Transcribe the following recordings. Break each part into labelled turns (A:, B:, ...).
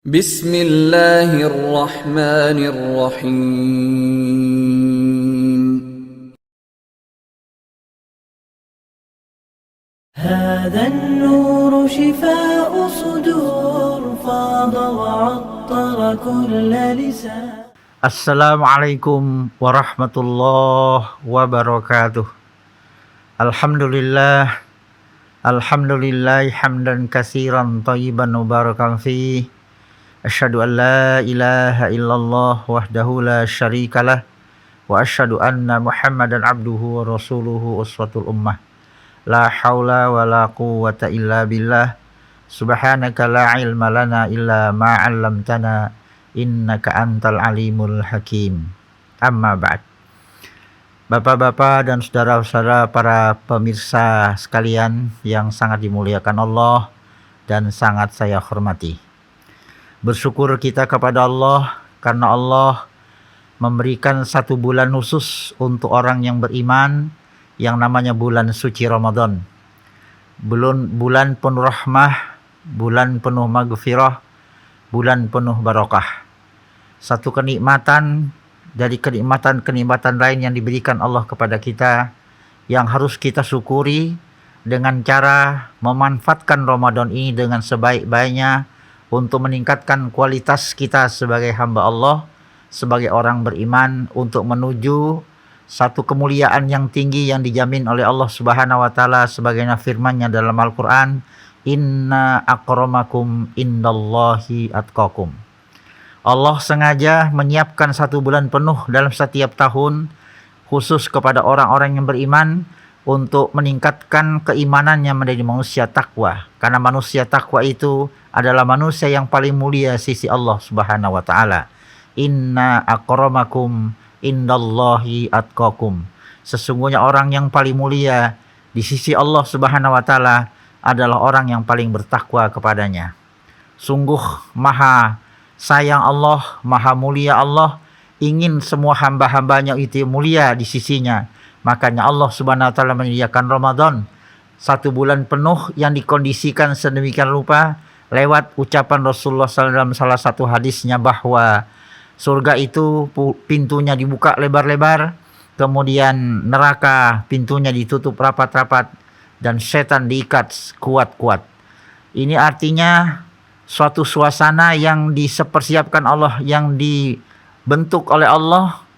A: Bismillahirrahmanirrahim.
B: هذا النور شفاء صدور فاض وعطر كل لسان.
C: Assalamualaikum warahmatullahi wabarakatuh. Alhamdulillah hamdan katsiran thayyiban mubarakan fi. Asyhadu an la ilaha illallah wahdahu la syarikalah wa asyhadu anna Muhammadan abduhu wa rasuluhu uswatul ummah. La haula wa la quwwata illa billah. Subhanaka la ilma lana illa ma 'allamtana innaka antal alimul hakim. Amma ba'd. Bapak-bapak dan saudara-saudara para pemirsa sekalian yang sangat dimuliakan Allah dan sangat saya hormati. Bersyukur kita kepada Allah karena Allah memberikan satu bulan khusus untuk orang yang beriman yang namanya bulan suci Ramadan. Bulan penuh rahmah, bulan penuh maghfirah, bulan penuh barakah. Satu kenikmatan dari kenikmatan-kenikmatan lain yang diberikan Allah kepada kita yang harus kita syukuri dengan cara memanfaatkan Ramadan ini dengan sebaik-baiknya untuk meningkatkan kualitas kita sebagai hamba Allah, sebagai orang beriman untuk menuju satu kemuliaan yang tinggi yang dijamin oleh Allah Subhanahu wa taala sebagaimana firman-Nya dalam Al-Qur'an, "Inna akramakum indallahi atqakum." Allah sengaja menyiapkan satu bulan penuh dalam setiap tahun khusus kepada orang-orang yang beriman untuk meningkatkan keimanannya menjadi manusia takwa. Karena manusia takwa itu adalah manusia yang paling mulia sisi Allah Subhanahu wa taala. Inna akramakum indallahi atqakum. Sesungguhnya orang yang paling mulia di sisi Allah Subhanahu wa taala adalah orang yang paling bertakwa kepadanya. Sungguh maha sayang Allah, maha mulia Allah, ingin semua hamba-hambanya itu mulia di sisinya. Makanya Allah Subhanahu wa taala menyediakan Ramadan, satu bulan penuh yang dikondisikan sedemikian rupa lewat ucapan Rasulullah SAW dalam salah satu hadisnya bahwa surga itu pintunya dibuka lebar-lebar, kemudian neraka pintunya ditutup rapat-rapat, dan setan diikat kuat-kuat. Ini artinya suatu suasana yang dipersiapkan Allah, yang dibentuk oleh Allah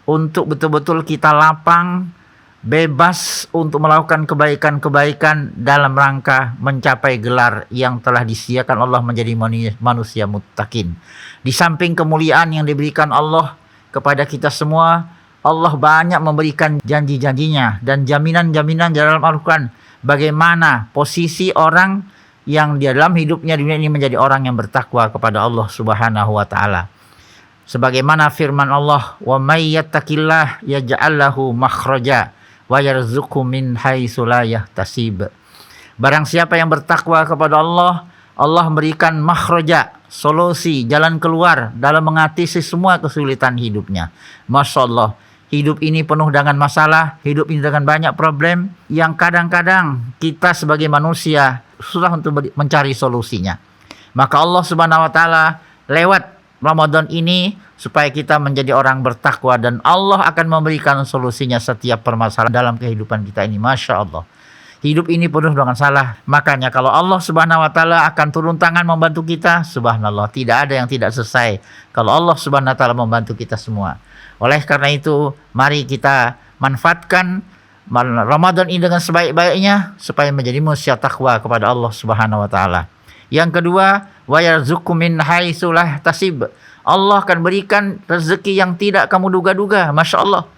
C: untuk betul-betul kita lapang, bebas untuk melakukan kebaikan-kebaikan dalam rangka mencapai gelar yang telah disediakan Allah menjadi manusia muttaqin. Di samping kemuliaan yang diberikan Allah kepada kita semua, Allah banyak memberikan janji-janjinya dan jaminan-jaminan dalam Al-Quran bagaimana posisi orang yang di dalam hidupnya dunia ini menjadi orang yang bertakwa kepada Allah Subhanahu wa taala. Sebagaimana firman Allah, "Wa may yattaqillah yaj'al lahu makhraja wa yarzuqhu min haitsu la yahtasib." Barang siapa yang bertakwa kepada Allah, Allah memberikan makhraja, solusi, jalan keluar dalam mengatasi semua kesulitan hidupnya. Masya Allah, hidup ini penuh dengan masalah, hidup ini dengan banyak problem yang kadang-kadang kita sebagai manusia susah untuk mencari solusinya. Maka Allah Subhanahu wa taala lewat Ramadan ini supaya kita menjadi orang bertakwa dan Allah akan memberikan solusinya setiap permasalahan dalam kehidupan kita ini. Masya Allah, hidup ini penuh dengan salah. Makanya kalau Allah Subhanahu wa taala akan turun tangan membantu kita, subhanallah, tidak ada yang tidak selesai kalau Allah Subhanahu wa taala membantu kita semua. Oleh karena itu, mari kita manfaatkan Ramadan ini dengan sebaik-baiknya supaya menjadi manusia takwa kepada Allah Subhanahu wa taala. Yang kedua, wa yarzuqhu min haitsu la yahtasib. Allah akan berikan rezeki yang tidak kamu duga-duga. Masya Allah.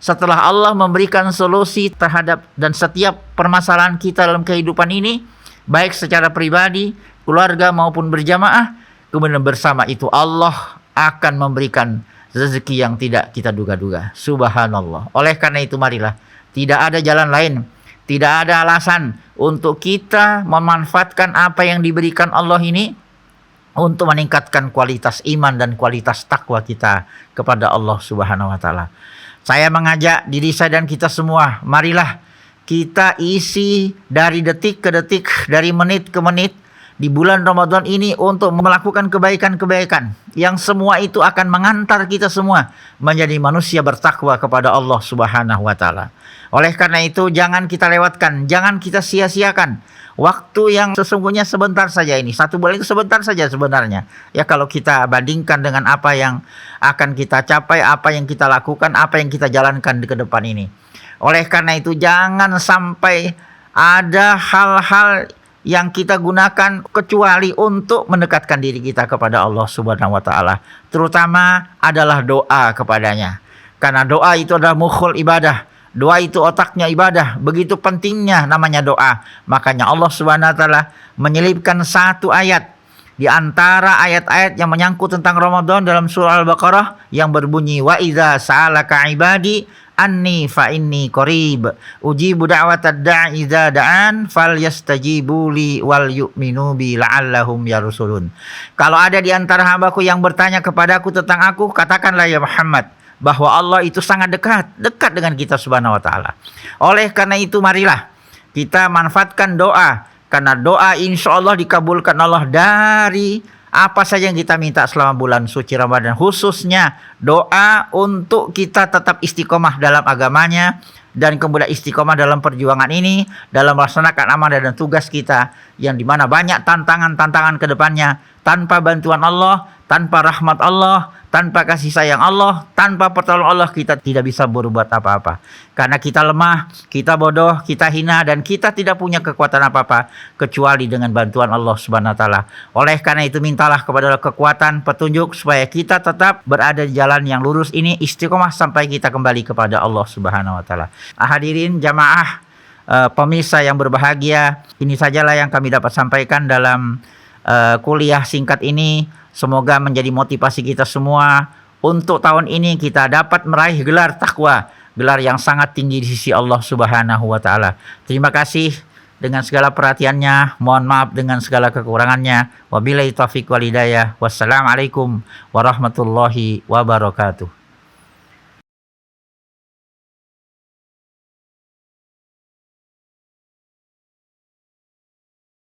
C: Setelah Allah memberikan solusi terhadap dan setiap permasalahan kita dalam kehidupan ini, baik secara pribadi, keluarga maupun berjamaah, kemudian bersama itu Allah akan memberikan rezeki yang tidak kita duga-duga. Subhanallah. Oleh karena itu marilah, tidak ada jalan lain, tidak ada alasan untuk kita memanfaatkan apa yang diberikan Allah ini untuk meningkatkan kualitas iman dan kualitas takwa kita kepada Allah Subhanahu wa taala. Saya mengajak diri saya dan kita semua, marilah kita isi dari detik ke detik, dari menit ke menit, di bulan Ramadan ini untuk melakukan kebaikan-kebaikan yang semua itu akan mengantar kita semua menjadi manusia bertakwa kepada Allah Subhanahu wa taala. Oleh karena itu jangan kita lewatkan, jangan kita sia-siakan waktu yang sesungguhnya sebentar saja ini. 1 bulan itu sebentar saja sebenarnya. Ya kalau kita bandingkan dengan apa yang akan kita capai, apa yang kita lakukan, apa yang kita jalankan di ke depan ini. Oleh karena itu jangan sampai ada hal-hal yang kita gunakan kecuali untuk mendekatkan diri kita kepada Allah Subhanahu wa taala. Terutama adalah doa kepadanya. Karena doa itu adalah mukhul ibadah. Doa itu otaknya ibadah. Begitu pentingnya namanya doa. Makanya Allah Subhanahu wa taala menyelipkan satu ayat di antara ayat-ayat yang menyangkut tentang Ramadan dalam surah Al-Baqarah yang berbunyi wa idza sa'alaka ibadi anni fa inni qarib ujibu da'watad da'i idza da'an falyastajibu li wal yu'minu bi la'allahum yarsulun. Kalau ada di antara hambaku yang bertanya kepadaku tentang aku, katakanlah ya Muhammad bahwa Allah itu sangat dekat dengan kita Subhanahu wa taala. Oleh karena itu marilah kita manfaatkan doa, karena doa insya Allah dikabulkan Allah dari apa saja yang kita minta selama bulan suci Ramadan, khususnya doa untuk kita tetap istiqomah dalam agamanya dan kemudian istiqomah dalam perjuangan ini, dalam melaksanakan amanah dan tugas kita yang dimana banyak tantangan-tantangan ke depannya. Tanpa bantuan Allah, tanpa rahmat Allah, tanpa kasih sayang Allah, tanpa pertolongan Allah, kita tidak bisa berbuat apa-apa. Karena kita lemah, kita bodoh, kita hina, dan kita tidak punya kekuatan apa-apa kecuali dengan bantuan Allah Subhanahu wa taala. Oleh karena itu mintalah kepada Allah kekuatan, petunjuk supaya kita tetap berada di jalan yang lurus ini, istiqomah sampai kita kembali kepada Allah Subhanahu wa taala. Hadirin jamaah, pemirsa yang berbahagia, ini sajalah yang kami dapat sampaikan dalam kuliah singkat ini. Semoga menjadi motivasi kita semua untuk tahun ini kita dapat meraih gelar takwa, gelar yang sangat tinggi di sisi Allah Subhanahu wa taala. Terima kasih dengan segala perhatiannya, mohon maaf dengan segala kekurangannya. Wabillahi taufiq wal hidayah. Wassalamualaikum warahmatullahi wabarakatuh.